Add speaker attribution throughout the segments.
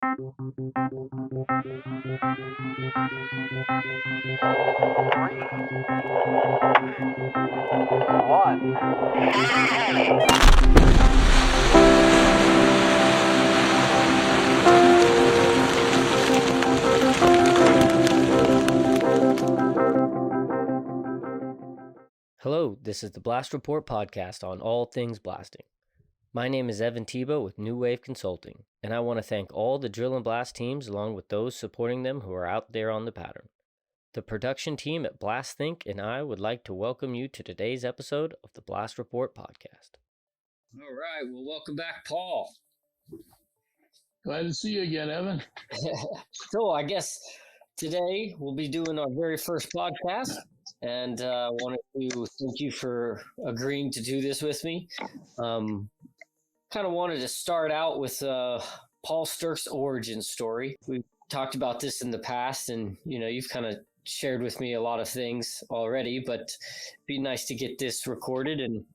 Speaker 1: Hello, this is the Blast Report podcast on all things blasting. My name is Evan Tebow with New Wave Consulting, and I want to thank all the drill and blast teams along with those supporting them who are out there on the pattern. The production team at Blast Think and I would like to welcome you to today's episode of the Blast Report podcast. All right, well, welcome back, Paul.
Speaker 2: Glad to see you again, Evan.
Speaker 1: So I guess today we'll be doing our very first podcast, and I wanted to thank you for agreeing to do this with me. Kind of wanted to start out with Paul Sterk's origin story. We've talked about this in the past, and you've kind of shared with me a lot of things already, but it'd be nice to get this recorded and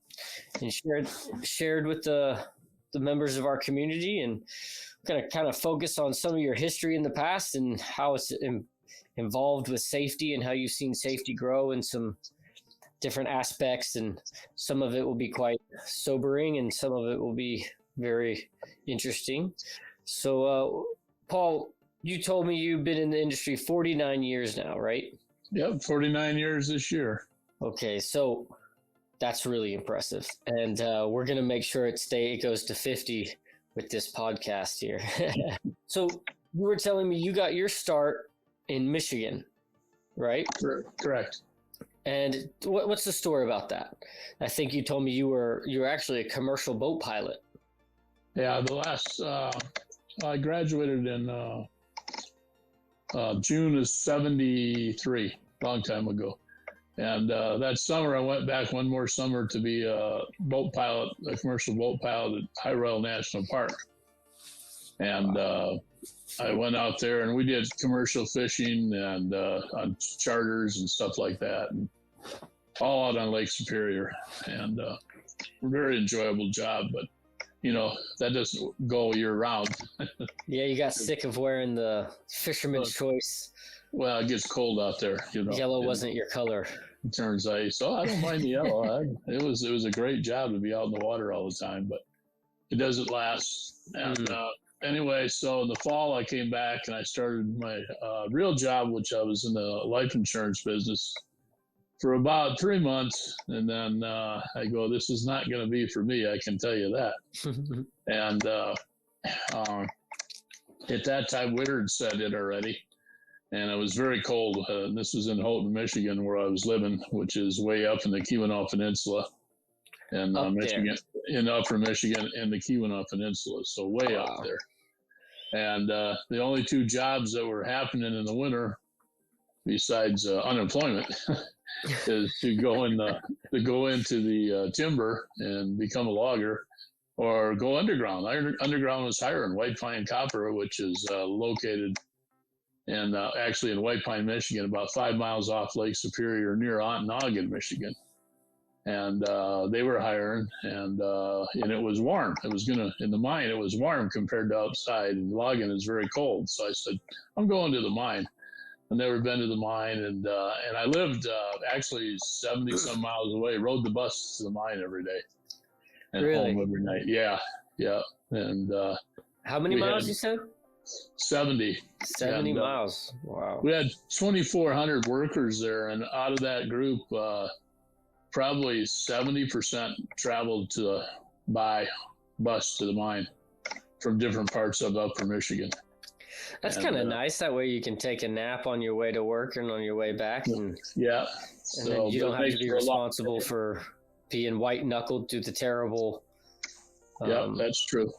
Speaker 1: shared with the members of our community, and gonna kind of focus on some of your history in the past and how it's involved with safety and how you've seen safety grow in some different aspects, and some of it will be quite sobering and some of it will be very interesting. So Paul, you told me you've been in the industry 49 years now, right?
Speaker 2: Yep, 49 years this year.
Speaker 1: Okay, so that's really impressive, and we're gonna make sure it goes to 50 with this podcast here. So you were telling me you got your start in Michigan, right?
Speaker 2: Correct.
Speaker 1: And what's the story about that? I think you told me you were actually a commercial boat pilot.
Speaker 2: Yeah, I graduated in June of '73, long time ago. And that summer, I went back one more summer to be a boat pilot, a commercial boat pilot at High Royal National Park. And I went out there and we did commercial fishing and on charters and stuff like that, and all out on Lake Superior. And a very enjoyable job, but that doesn't go year round.
Speaker 1: Yeah, you got sick of wearing the fisherman's choice.
Speaker 2: Well, it gets cold out there.
Speaker 1: Yellow wasn't your color.
Speaker 2: It turns ice. Oh, I don't mind the yellow. It was a great job to be out in the water all the time, but it doesn't last. And anyway, so in the fall I came back and I started my real job, which I was in the life insurance business for about 3 months, and then I go, this is not going to be for me. I can tell you that. And at that time, winter had set in already. And it was very cold. This was in Houghton, Michigan, where I was living, which is way up in the Keweenaw Peninsula, and Michigan, in upper Michigan, and the Keweenaw Peninsula, so way up there. And the only two jobs that were happening in the winter, besides unemployment, is to go into the timber and become a logger, or go underground. Underground was hiring White Pine Copper, which is located. And actually in White Pine, Michigan, about 5 miles off Lake Superior, near Ontonagon, Michigan. And they were hiring, and it was warm. In the mine, it was warm compared to outside, and logging is very cold. So I said, I'm going to the mine. I've never been to the mine, and I lived actually 70 some miles away, rode the bus to the mine every day. And
Speaker 1: really?
Speaker 2: Home every night. Yeah. And
Speaker 1: how many miles you said?
Speaker 2: 70
Speaker 1: miles. Wow.
Speaker 2: We had 2,400 workers there, and out of that group, probably 70% traveled by bus to the mine from different parts of upper Michigan.
Speaker 1: That's kind of nice. That way you can take a nap on your way to work and on your way back. And then you don't have to be responsible for being white-knuckled through the terrible...
Speaker 2: that's true.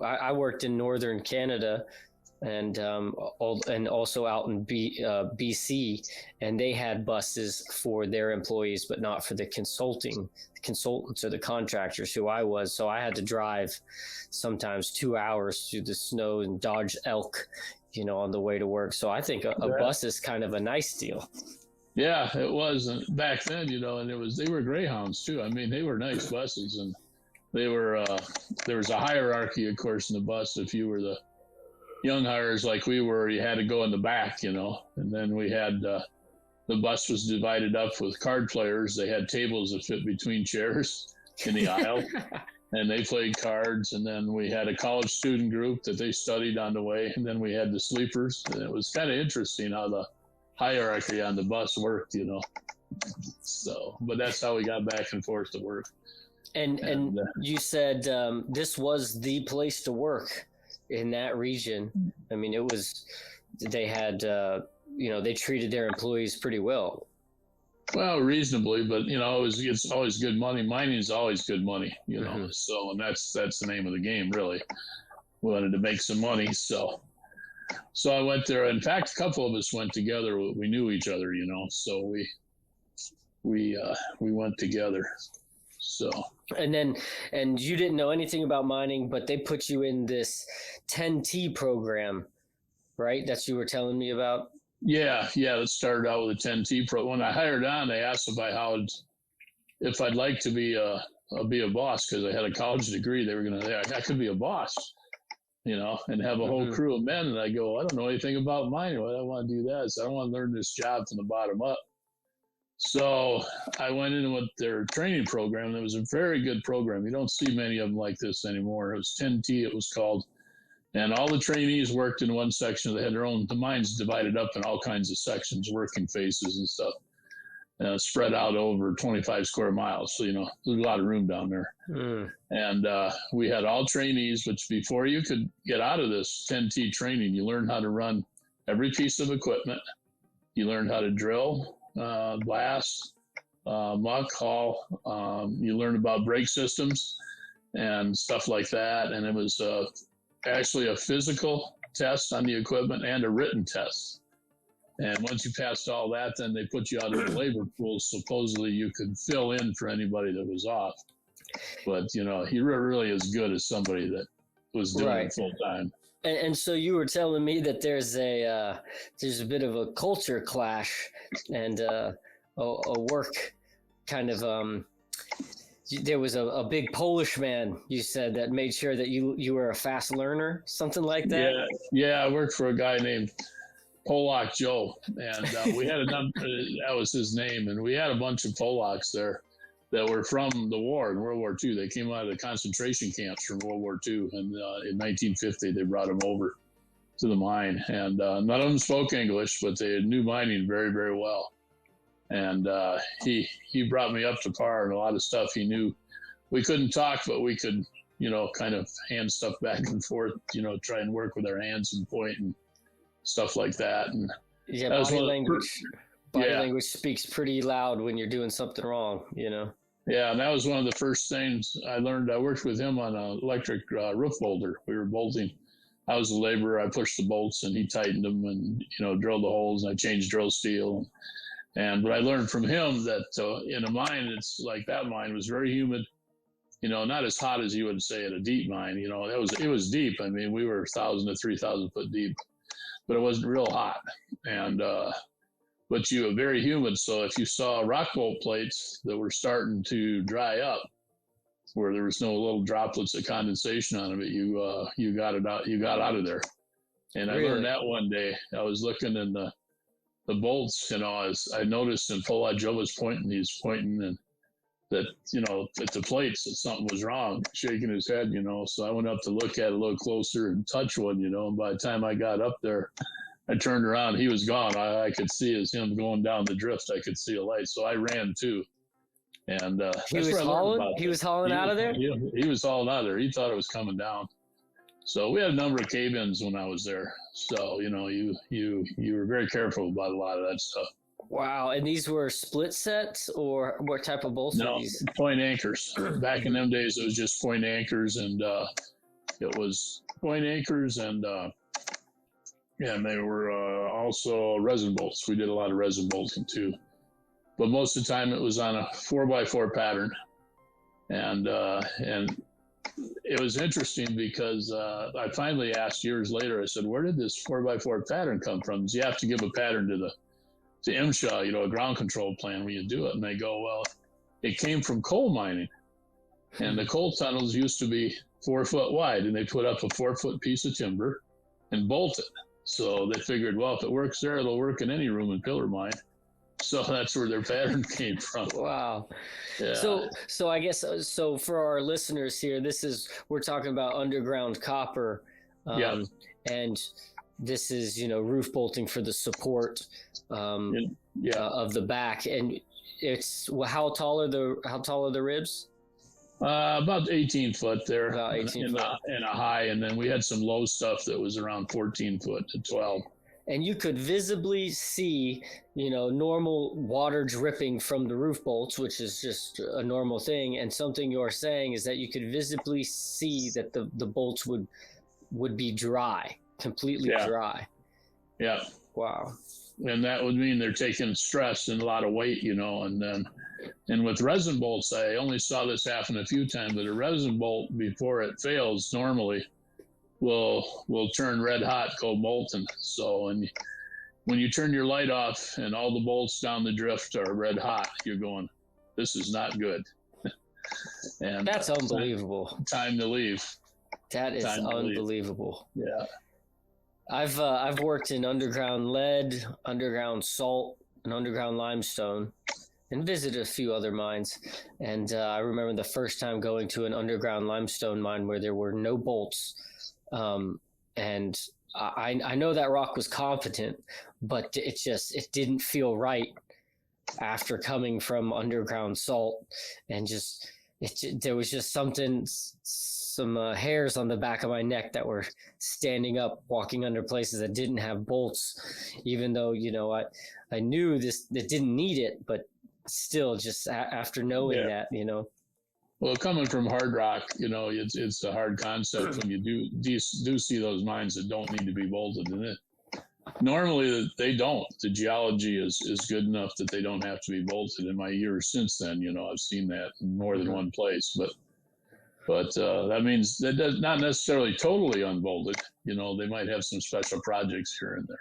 Speaker 1: I worked in northern Canada and also out in BC, and they had buses for their employees, but not for the consultants or the contractors who I was. So I had to drive sometimes 2 hours through the snow and dodge elk, on the way to work. So I think a bus is kind of a nice deal.
Speaker 2: Yeah, it was. And back then, and they were Greyhounds too. I mean, they were nice buses, and they were, there was a hierarchy, of course, in the bus. If you were the young hires like we were, you had to go in the back, and then we had the bus was divided up with card players. They had tables that fit between chairs in the aisle, and they played cards. And then we had a college student group that they studied on the way, and then we had the sleepers. And it was kind of interesting how the hierarchy on the bus worked, So, but that's how we got back and forth to work.
Speaker 1: And you said this was the place to work in that region. I mean, they had, they treated their employees pretty well.
Speaker 2: Well, reasonably, but it's always good money. Mining is always good money,
Speaker 1: Mm-hmm.
Speaker 2: So, and that's the name of the game, really. We wanted to make some money, so I went there. In fact, a couple of us went together. We knew each other, so we went together. So.
Speaker 1: And you didn't know anything about mining, but they put you in this 10T program, right? That you were telling me about.
Speaker 2: Yeah. It started out with a 10T pro. When I hired on, they asked if I'd like to be a boss, because I had a college degree. They were going to, I could be a boss, and have a whole
Speaker 1: Mm-hmm.
Speaker 2: crew of men. And I go, I don't know anything about mining. Why do I want to do that? So I want to learn this job from the bottom up. So I went in with their training program. It was a very good program. You don't see many of them like this anymore. It was 10T, it was called. And all the trainees worked in one section. They had the mines divided up in all kinds of sections, working faces and stuff, spread out over 25 square miles. So, there's a lot of room down there.
Speaker 1: Mm.
Speaker 2: And we had all trainees, which before you could get out of this 10T training, you learned how to run every piece of equipment. You learned how to drill, blast, muck, haul. You learned about brake systems and stuff like that. And it was actually a physical test on the equipment and a written test. And once you passed all that, then they put you out in the labor pool. Supposedly you could fill in for anybody that was off. But, you were really as good as somebody that was doing it full time.
Speaker 1: And so you were telling me that there's a bit of a culture clash and a work kind of there was a big Polish man, you said, that made sure that you were a fast learner, something like that.
Speaker 2: Yeah. I worked for a guy named Polak Joe, and we had that was his name, and we had a bunch of Polacks there that were from the war, in World War II. They came out of the concentration camps from World War II, and in 1950 they brought them over to the mine, and none of them spoke English, but they knew mining very, very well. And he brought me up to par, and a lot of stuff he knew. We couldn't talk, but we could, kind of hand stuff back and forth, try and work with our hands and point and stuff like that. And
Speaker 1: yeah, body language speaks pretty loud when you're doing something wrong,
Speaker 2: Yeah, and that was one of the first things I learned. I worked with him on an electric roof bolter. We were bolting. I was a laborer. I pushed the bolts, and he tightened them and, drilled the holes, and I changed drill steel. But I learned from him that in a mine, it's like that mine was very humid, not as hot as you would say at a deep mine. It was deep. I mean, we were 1,000 to 3,000 foot deep, but it wasn't real hot. And but you were very humid. So if you saw rock bolt plates that were starting to dry up, where there was no little droplets of condensation on them, you got it out. You got out of there. And really? I learned that one day. I was looking in the bolts, as I noticed, and Paul Joe was pointing. He's pointing, and that at the plates that something was wrong, shaking his head. So I went up to look at it a little closer and touch one. And by the time I got up there, I turned around. He was gone. I could see as him going down the drift. I could see a light, so I ran too. And
Speaker 1: he was hauling. He was hauling out of there.
Speaker 2: He was hauling out of there. He thought it was coming down. So we had a number of cave-ins when I was there. So you were very careful about a lot of that stuff.
Speaker 1: Wow! And these were split sets, or what type of bolts?
Speaker 2: No, point anchors. Back in them days, it was just point anchors, and it was point anchors, and and they were also resin bolts. We did a lot of resin bolting too, but most of the time it was on a 4x4 pattern, and it was interesting because I finally asked years later. I said, "Where did this 4x4 pattern come from?" You have to give a pattern to MSHA, a ground control plan when you do it. And they go, "Well, it came from coal mining, and the coal tunnels used to be 4 foot wide, and they put up a 4 foot piece of timber, and bolt it. So they figured, well, if it works there, it'll work in any room in pillar mine. So that's where their pattern came from.
Speaker 1: Wow.
Speaker 2: Yeah.
Speaker 1: So I guess, so for our listeners here, we're talking about underground copper.
Speaker 2: Yeah.
Speaker 1: And this is, roof bolting for the support of the back. And it's, how tall are the ribs?
Speaker 2: About 18 foot there.
Speaker 1: About 18 foot.
Speaker 2: And a high. And then we had some low stuff that was around 14 foot to 12.
Speaker 1: And you could visibly see, normal water dripping from the roof bolts, which is just a normal thing. And something you're saying is that you could visibly see that the bolts would be dry, completely dry.
Speaker 2: Yeah.
Speaker 1: Wow.
Speaker 2: And that would mean they're taking stress and a lot of weight, and with resin bolts, I only saw this happen a few times, but a resin bolt, before it fails, normally will turn red hot, go molten. So, and when you turn your light off and all the bolts down the drift are red hot, you're going, this is not good. And
Speaker 1: that's unbelievable.
Speaker 2: Time to leave.
Speaker 1: That is unbelievable.
Speaker 2: Yeah.
Speaker 1: I've worked in underground lead, underground salt, and underground limestone, and visited a few other mines. And I remember the first time going to an underground limestone mine where there were no bolts. And I know that rock was competent, but it didn't feel right after coming from underground salt, and there was just some hairs on the back of my neck that were standing up, walking under places that didn't have bolts, even though, I knew that didn't need it, but still, just after knowing that.
Speaker 2: Well, coming from hard rock, it's a hard concept when you do see those mines that don't need to be bolted in it. Normally they don't. The geology is good enough that they don't have to be bolted. In my years since then, I've seen that in more than one place, but that means that does not necessarily totally unbolted. They might have some special projects here and there.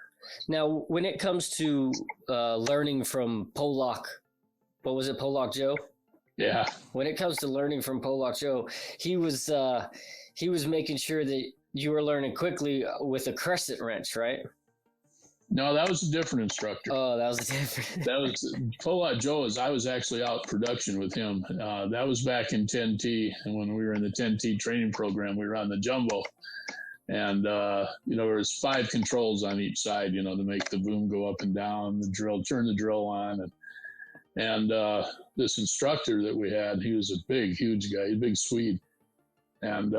Speaker 1: Now, when it comes to learning from Polak, what was it, Polak Joe?
Speaker 2: Yeah.
Speaker 1: When it comes to learning from Polak Joe, he was making sure that you were learning quickly with a crescent wrench, right?
Speaker 2: No, that was a different instructor.
Speaker 1: Oh, that was different.
Speaker 2: That was Polak Joe. I was actually out production with him. That was back in 10T, and when we were in the 10T training program, we were on the jumbo, and there was 5 controls on each side, to make the boom go up and down, turn the drill on, and this instructor that we had, he was a huge guy, a big Swede, and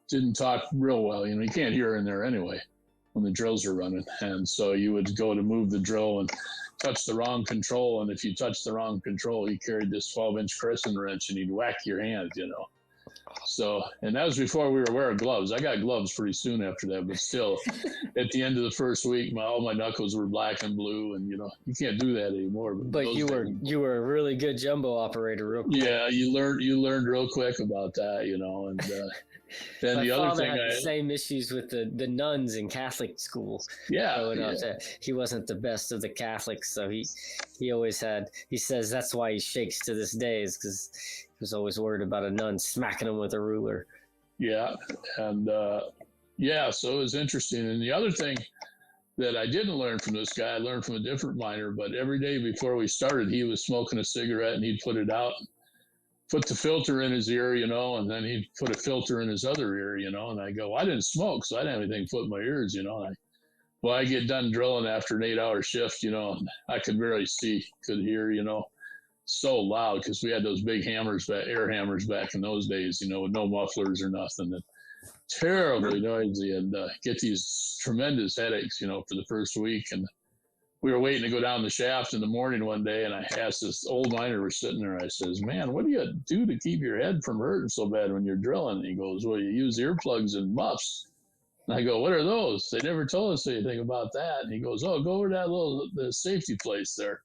Speaker 2: didn't talk real well. You can't hear in there anyway when the drills are running. And so you would go to move the drill and touch the wrong control. And if you touch the wrong control, he carried this 12-inch crescent wrench and he'd whack your hand, So, and that was before we were wearing gloves. I got gloves pretty soon after that, but still, at the end of the first week, all my knuckles were black and blue, and you can't do that anymore.
Speaker 1: But you were a really good jumbo operator, real quick.
Speaker 2: Yeah, you learned real quick about that, and then the other thing,
Speaker 1: had the same issues with the nuns in Catholic school.
Speaker 2: Yeah,
Speaker 1: he wasn't the best of the Catholics, so he always had. He says that's why he shakes to this day, is because he was always worried about a nun smacking him with a ruler.
Speaker 2: Yeah, and so it was interesting. And the other thing that I didn't learn from this guy, I learned from a different miner. But every day before we started, he was smoking a cigarette and he'd put it out, put the filter in his ear, and then he'd put a filter in his other ear, and I go, well, I didn't smoke, so I didn't have anything put in my ears, I get done drilling after an 8-hour shift, and I could barely see, could hear, so loud, because we had those big air hammers back in those days, with no mufflers or nothing, and terribly noisy, and get these tremendous headaches, for the first week. And we were waiting to go down the shaft in the morning one day, and I asked this old miner, was sitting there, I says, man, what do you do to keep your head from hurting so bad when you're drilling? And he goes, well, you use earplugs and muffs. And I go, what are those? They never told us anything about that. And he goes, oh, go over to the safety place there.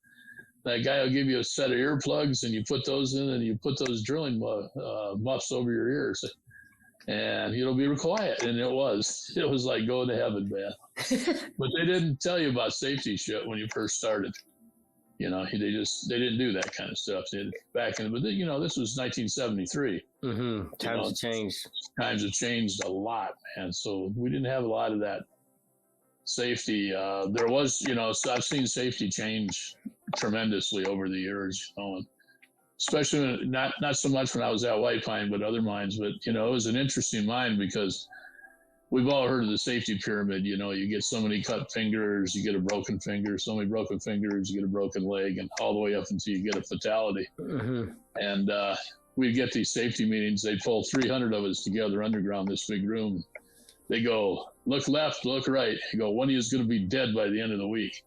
Speaker 2: That guy will give you a set of earplugs, and you put those in, and you put those drilling muffs over your ears, and it'll be quiet. And it was like going to heaven, man. But they didn't tell you about safety shit when you first started. They didn't do that kind of stuff. But this was 1973.
Speaker 1: Mm-hmm. Times have changed.
Speaker 2: Times have changed a lot, man. So we didn't have a lot of that Safety, there was, so I've seen safety change tremendously over the years, and especially not so much when I was at White Pine, but other mines. But, it was an interesting mine because we've all heard of the safety pyramid. You get so many cut fingers, you get a broken finger, so many broken fingers, you get a broken leg, and all the way up until you get a fatality.
Speaker 1: Mm-hmm.
Speaker 2: And we'd get these safety meetings. They'd pull 300 of us together underground, this big room. They go, look left, look right. You go, one of you is going to be dead by the end of the week.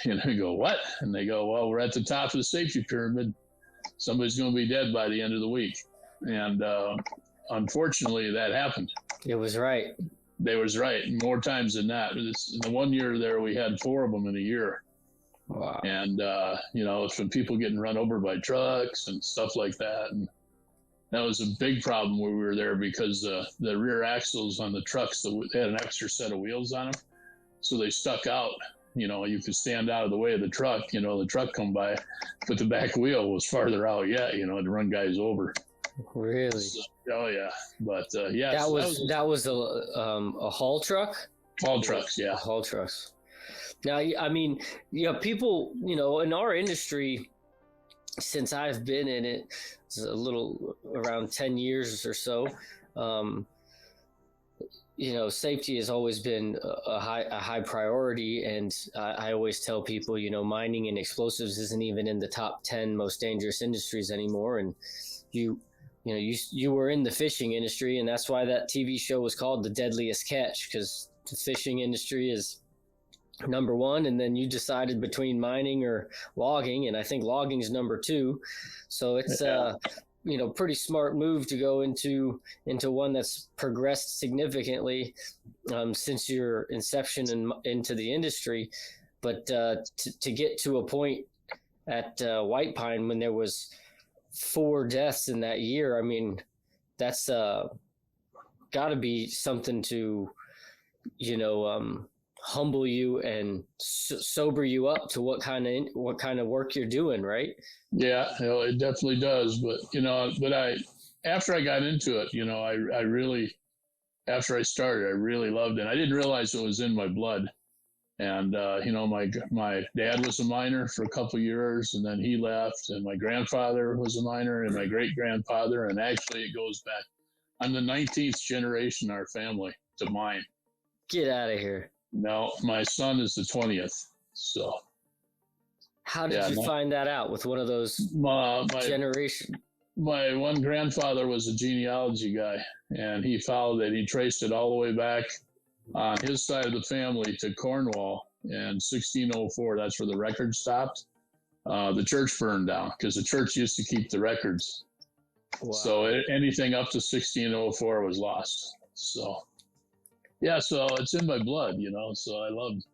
Speaker 2: And we go, what? And they go, well, we're at the top of the safety pyramid. Somebody's going to be dead by the end of the week. And unfortunately, that happened.
Speaker 1: It was right.
Speaker 2: They was right. More times than that. In the 1 year there, we had 4 of them in a year.
Speaker 1: Wow.
Speaker 2: And, from people getting run over by trucks and stuff like that. And that was a big problem when we were there because the rear axles on the trucks, they had an extra set of wheels on them. So they stuck out. You could stand out of the way of the truck, the truck come by, but the back wheel was farther out yet, to run guys over.
Speaker 1: Really?
Speaker 2: So, oh, yeah. But, yeah.
Speaker 1: That was a haul truck?
Speaker 2: Haul trucks, yeah.
Speaker 1: Haul trucks. Now, I mean, people, in our industry, since I've been in it, it's a little around 10 years or so, safety has always been a high priority. And I always tell people, mining and explosives isn't even in the top 10 most dangerous industries anymore. And you were in the fishing industry, and that's why that TV show was called The Deadliest Catch, because the fishing industry is number one, and then you decided between mining or logging, and I think logging is number 2. So it's pretty smart move to go into one that's progressed significantly since your inception and into the industry. But to get to a point at White Pine when there was 4 deaths in that year, I mean, that's got to be something to humble you and sober you up to what kind of work you're doing, right?
Speaker 2: Yeah, it definitely does. But after I got into it, I really, after I started, I really loved it. I didn't realize it was in my blood. And my dad was a miner for a couple of years, and then he left. And my grandfather was a miner, and my great grandfather. And actually, it goes back. I'm the 19th generation in our family to mine.
Speaker 1: Get out of here.
Speaker 2: No, my son is the 20th. So,
Speaker 1: how did you find that out with one of those generation?
Speaker 2: My one grandfather was a genealogy guy, and he followed it. He traced it all the way back on his side of the family to Cornwall in 1604. That's where the record stopped. The church burned down because the church used to keep the records. Wow. So anything up to 1604 was lost. So. Yeah, so it's in my blood, so I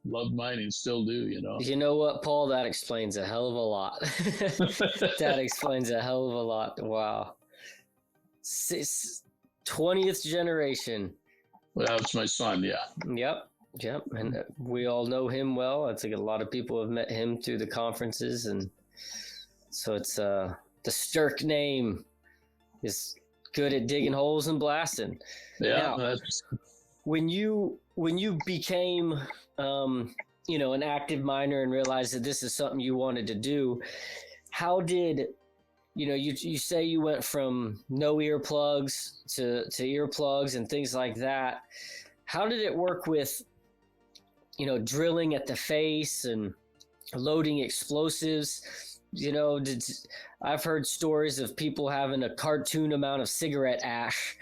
Speaker 2: love mining, still do,
Speaker 1: You know what, Paul? That explains a hell of a lot. That explains a hell of a lot. Wow. 20th generation.
Speaker 2: Well, that's my son, yeah.
Speaker 1: Yep. And we all know him well. I think a lot of people have met him through the conferences. And so it's the Sterk name is good at digging holes and blasting.
Speaker 2: Yeah,
Speaker 1: now, when you became an active miner and realized that this is something you wanted to do, how did you say you went from no earplugs to earplugs and things like that? How did it work with drilling at the face and loading explosives? I've heard stories of people having a cartoon amount of cigarette ash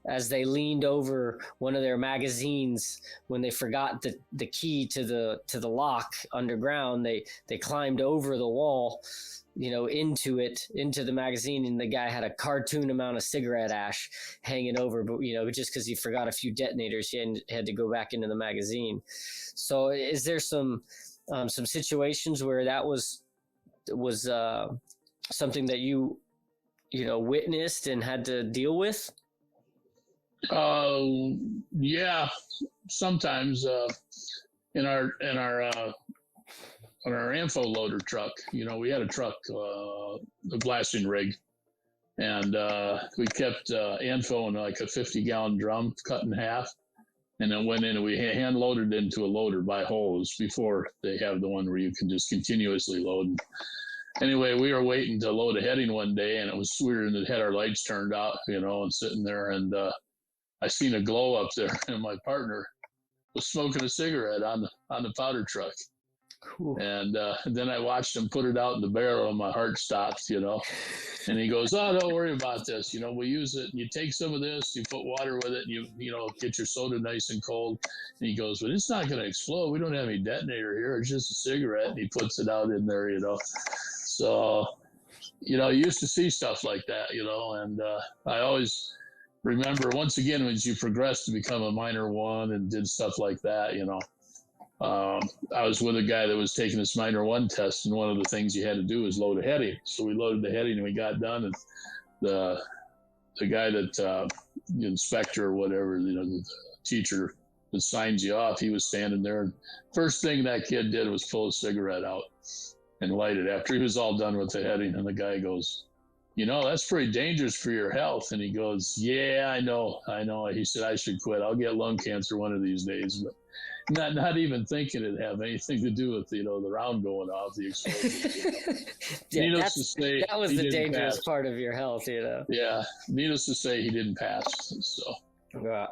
Speaker 1: as they leaned over one of their magazines when they forgot the key to the lock underground. They climbed over the wall, into the magazine, and the guy had a cartoon amount of cigarette ash hanging over, but just because he forgot a few detonators, he had to go back into the magazine. So is there some situations where that was something that you witnessed and had to deal with?
Speaker 2: Yeah, sometimes in our info loader truck, we had a truck, a blasting rig, and we kept info in like a 50-gallon drum cut in half, and then went in and we hand loaded into a loader by hose before they have the one where you can just continuously load. Anyway, we were waiting to load a heading one day, and we had our lights turned out, and sitting there, and I seen a glow up there, and my partner was smoking a cigarette on the powder truck. Cool. And then I watched him put it out in the barrel, and my heart stopped, And he goes, "Oh, don't worry about this. We use it. You take some of this, you put water with it, and you get your soda nice and cold." And he goes, "But it's not going to explode. We don't have any detonator here. It's just a cigarette." And he puts it out in there, So, you used to see stuff like that, and I always remember, once again, as you progressed to become a minor one and did stuff like that, I was with a guy that was taking this minor one test, and one of the things you had to do was load a heading. So we loaded the heading, and we got done, and the guy that the inspector or whatever, the teacher that signs you off, he was standing there, and first thing that kid did was pull a cigarette out and light it after he was all done with the heading. And the guy goes, "That's pretty dangerous for your health." And he goes, "Yeah, I know. He said, "I should quit. I'll get lung cancer one of these days." But not even thinking it'd have anything to do with, the round going off, the explosion.
Speaker 1: Yeah, needless to say, that was the dangerous part of your health,
Speaker 2: Yeah, needless to say, he didn't pass. So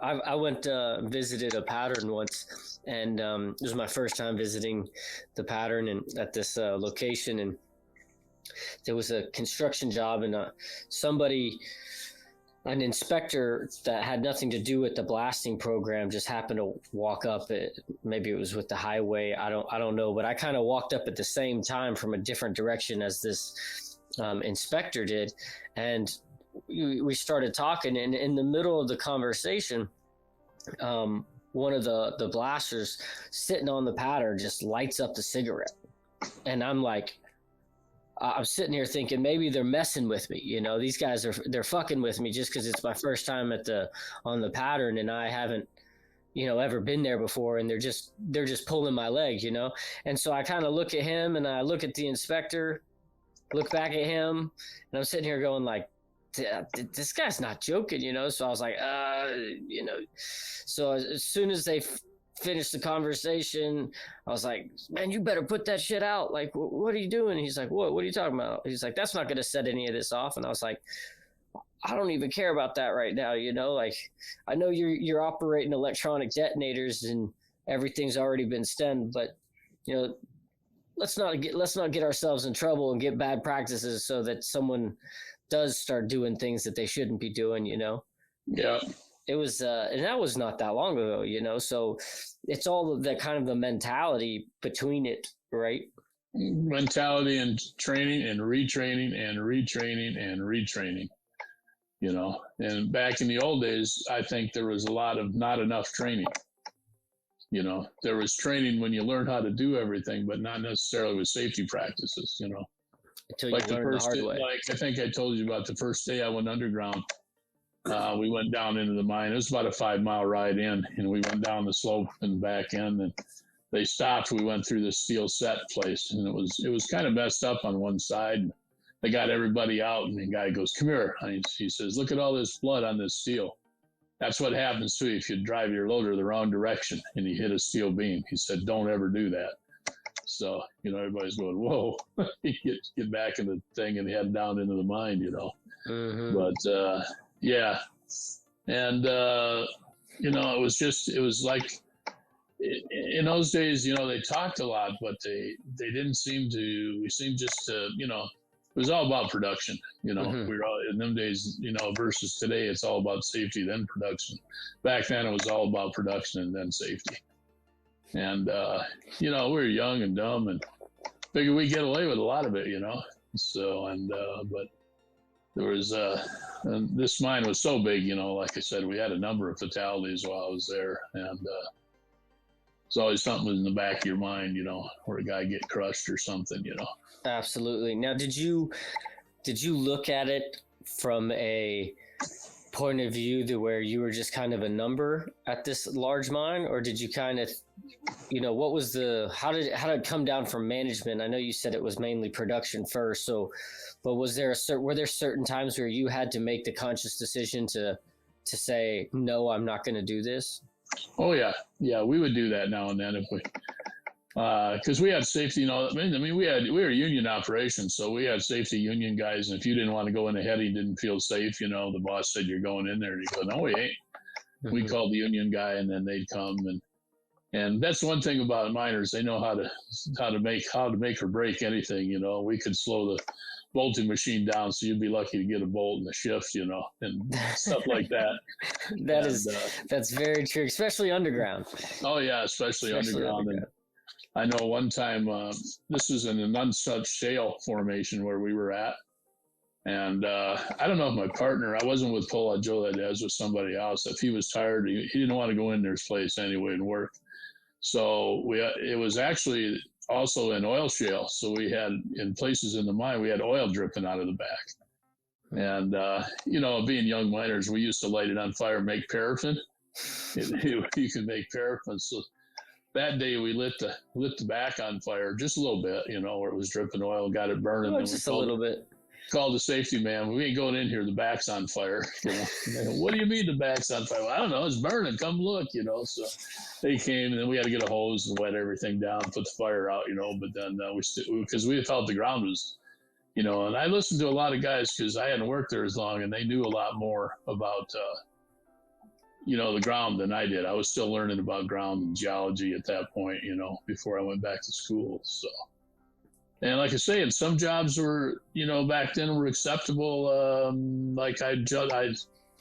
Speaker 1: I went visited a pattern once, and it was my first time visiting the pattern and at this location, and there was a construction job, and an inspector that had nothing to do with the blasting program just happened to walk up. Maybe it was with the highway. I don't know, but I kind of walked up at the same time from a different direction as this inspector did, and we started talking. And in the middle of the conversation, one of the blasters sitting on the pattern just lights up the cigarette, and I'm sitting here thinking maybe they're messing with me. These guys they're fucking with me just because it's my first time on the pattern, and I haven't, ever been there before, and they're just pulling my leg, And so I kind of look at him, and I look at the inspector, look back at him, and I'm sitting here going like, this guy's not joking, So I was like, So as soon as they finished the conversation, I was like, "Man, you better put that shit out. Like, what are you doing?" He's like, what are you talking about?" He's like, "That's not going to set any of this off." And I was like, "I don't even care about that right now. Like, I know you're operating electronic detonators and everything's already been stemmed, but let's not get ourselves in trouble and get bad practices so that someone does start doing things that they shouldn't be doing."
Speaker 2: Yeah.
Speaker 1: It was, and that was not that long ago, so it's all of that kind of the mentality between it, right?
Speaker 2: Mentality and training and retraining and retraining and retraining, and back in the old days, I think there was a lot of not enough training. There was training when you learned how to do everything, but not necessarily with safety practices,
Speaker 1: Until you learn the hard way.
Speaker 2: Like I think I told you about the first day I went underground. We went down into the mine. It was about a 5-mile ride in, and we went down the slope and back end, and they stopped. We went through this steel set place, and it was kind of messed up on one side. They got everybody out, and the guy goes, "Come here." And he says, "Look at all this blood on this steel. That's what happens to you if you drive your loader the wrong direction and you hit a steel beam." He said, "Don't ever do that." So, everybody's going, "Whoa." get back in the thing and head down into the mine,
Speaker 1: Mm-hmm.
Speaker 2: But yeah. And, it was like, in those days, they talked a lot, but we seemed just to, it was all about production,
Speaker 1: Mm-hmm.
Speaker 2: we were all in them days, versus today, it's all about safety, then production. Back then it was all about production and then safety. And, we were young and dumb and figured we'd get away with a lot of it, so, but there was, and this mine was so big, like I said, we had a number of fatalities while I was there. And it's always something in the back of your mind, where a guy get crushed or something,
Speaker 1: Absolutely. Now, did you look at it from a point of view to where you were just kind of a number at this large mine, or did you kind of, what was how did it come down from management? I know you said it was mainly production first, so, but were there certain times where you had to make the conscious decision to say, "No, I'm not going to do this"?
Speaker 2: Oh yeah, yeah. We would do that now and then if we, because we had safety. I mean, we were a union operation, so we had safety union guys. And if you didn't want to go in ahead, you didn't feel safe. The boss said you're going in there, and you go, no, we ain't. Mm-hmm. We called the union guy, and then they'd come and that's one thing about miners. They know how to make or break anything. We could slow the bolting machine down, so you'd be lucky to get a bolt in the shift, and stuff like that.
Speaker 1: That's very true, especially underground.
Speaker 2: Oh yeah, especially underground. And I know one time, this was in an untouched shale formation where we were at, and I don't know if my partner, I wasn't with Paul Joe that day, I was with somebody else. If he was tired, he didn't want to go in their place anyway and work. So it was actually also an oil shale. So we had, in places in the mine, we had oil dripping out of the back. And, being young miners, we used to light it on fire, make paraffin. You could make paraffin. So that day we lit the back on fire just a little bit, where it was dripping oil, got it burning.
Speaker 1: Oh, just a little bit.
Speaker 2: Called the safety man. We ain't going in here. The back's on fire. What do you mean the back's on fire? Well, I don't know. It's burning. Come look. So they came, and then we had to get a hose and wet everything down, put the fire out. But then because we felt the ground was, and I listened to a lot of guys because I hadn't worked there as long, and they knew a lot more about, the ground than I did. I was still learning about ground and geology at that point, before I went back to school. So. And like I say, and some jobs were, back then were acceptable. Like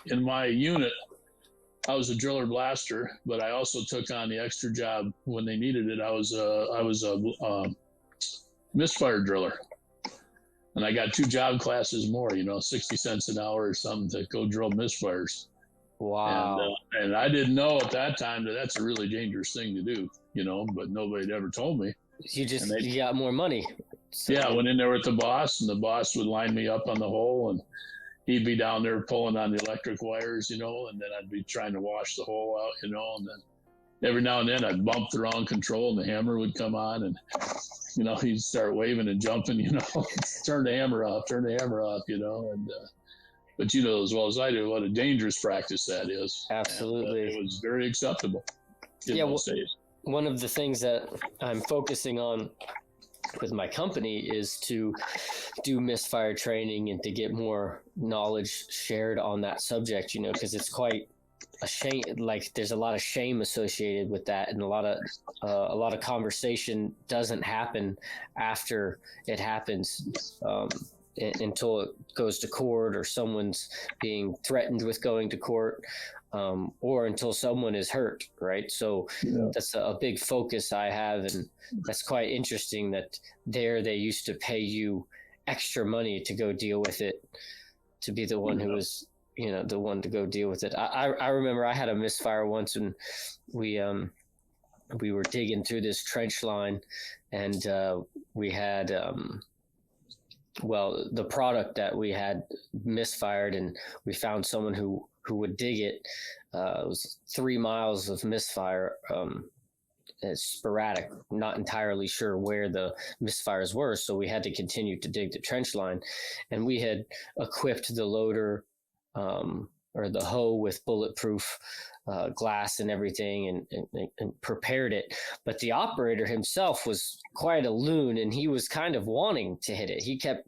Speaker 2: in my unit, I was a driller blaster, but I also took on the extra job when they needed it. I was a misfire driller, and I got 2 job classes more. 60 cents an hour or something to go drill misfires.
Speaker 1: Wow!
Speaker 2: And I didn't know at that time that that's a really dangerous thing to do. But nobody had ever told me.
Speaker 1: You got more money.
Speaker 2: So. Yeah, I went in there with the boss, and the boss would line me up on the hole, and he'd be down there pulling on the electric wires, and then I'd be trying to wash the hole out, and then every now and then I'd bump the wrong control, and the hammer would come on, and, he'd start waving and jumping, turn the hammer off, and, but as well as I do, what a dangerous practice that is.
Speaker 1: Absolutely.
Speaker 2: And, it was very acceptable in those days.
Speaker 1: One of the things that I'm focusing on with my company is to do misfire training and to get more knowledge shared on that subject, because it's quite a shame. Like there's a lot of shame associated with that, and a lot of conversation doesn't happen after it happens. Until it goes to court, or someone's being threatened with going to court, or until someone is hurt, right? So that's a big focus I have, and that's quite interesting that they used to pay you extra money to go deal with it, to be the one who was, the one to go deal with it. I remember I had a misfire once, and we were digging through this trench line, and we had the product that we had misfired, and we found someone who would dig it. It was 3 miles of misfire. It's sporadic, not entirely sure where the misfires were, so we had to continue to dig the trench line. And we had equipped the loader or the hoe with bulletproof glass and everything, and prepared it. But the operator himself was quite a loon, and he was kind of wanting to hit it. He kept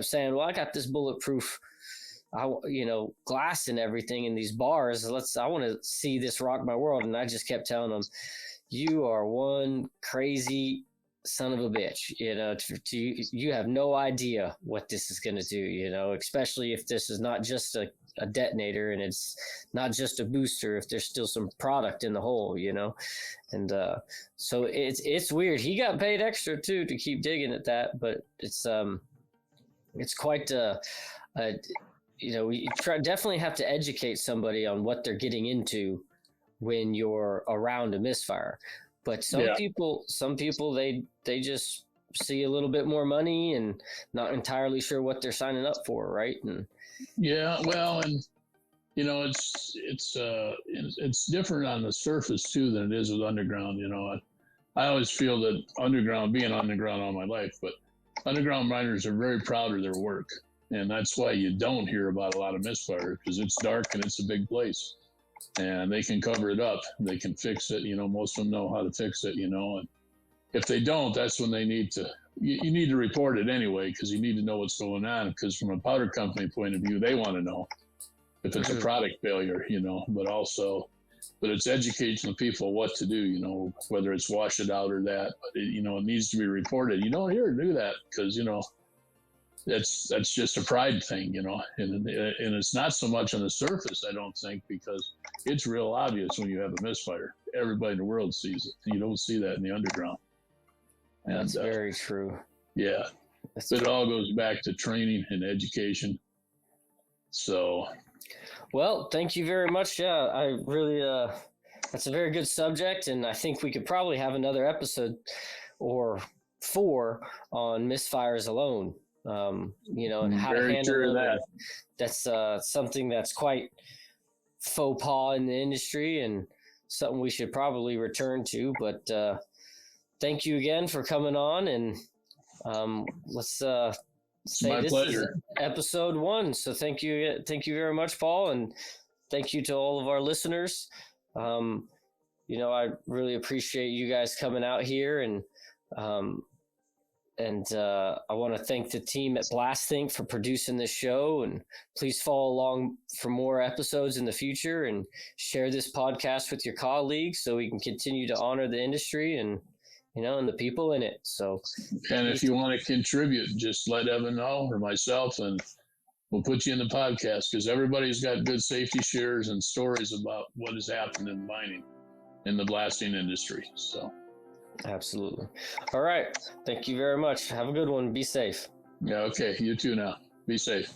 Speaker 1: saying, "Well, I got this bulletproof, glass and everything in these bars. I want to see this rock my world." And I just kept telling him, "You are one crazy son of a bitch. You have no idea what this is going to do, especially if this is not just a detonator, and it's not just a booster, if there's still some product in the hole, And so it's weird. He got paid extra too to keep digging at that, but it's quite we definitely have to educate somebody on what they're getting into when you're around a misfire. But some people they just see a little bit more money and not entirely sure what they're signing up for, right? And it's different on the surface too than it is with underground. I always feel that being underground all my life, but underground miners are very proud of their work, and that's why you don't hear about a lot of misfire, because it's dark and it's a big place.
Speaker 2: and they can cover it up. They can fix it. Most of them know how to fix it, and if they don't, that's when they need to, you need to report it anyway, because you need to know what's going on, because from a powder company point of view, they want to know if it's a product failure, but it's educating the people what to do, whether it's wash it out or that, but it needs to be reported. You don't hear do that because, that's just a pride thing, and it's not so much on the surface, I don't think, because it's real obvious when you have a misfire. Everybody in the world sees it. You don't see that in the underground. And,
Speaker 1: that's very true.
Speaker 2: Yeah. But it all goes back to training and education. So.
Speaker 1: Well, thank you very much. Yeah, I really, that's a very good subject. And I think we could probably have another episode or 4 on misfires alone. And how to handle that. That's something that's quite faux pas in the industry and something we should probably return to. But thank you again for coming on, and let's say
Speaker 2: my
Speaker 1: this
Speaker 2: pleasure.
Speaker 1: Is episode 1. So thank you very much, Paul, and thank you to all of our listeners. I really appreciate you guys coming out here, and I want to thank the team at BlastThink for producing this show, and please follow along for more episodes in the future and share this podcast with your colleagues so we can continue to honor the industry and the people in it. So,
Speaker 2: and if you want to contribute, just let Evan know or myself, and we'll put you in the podcast, because everybody's got good safety shares and stories about what has happened in mining, in the blasting industry. So.
Speaker 1: Absolutely. All right. Thank you very much. Have a good one. Be safe.
Speaker 2: Yeah. Okay. You too now. Be safe.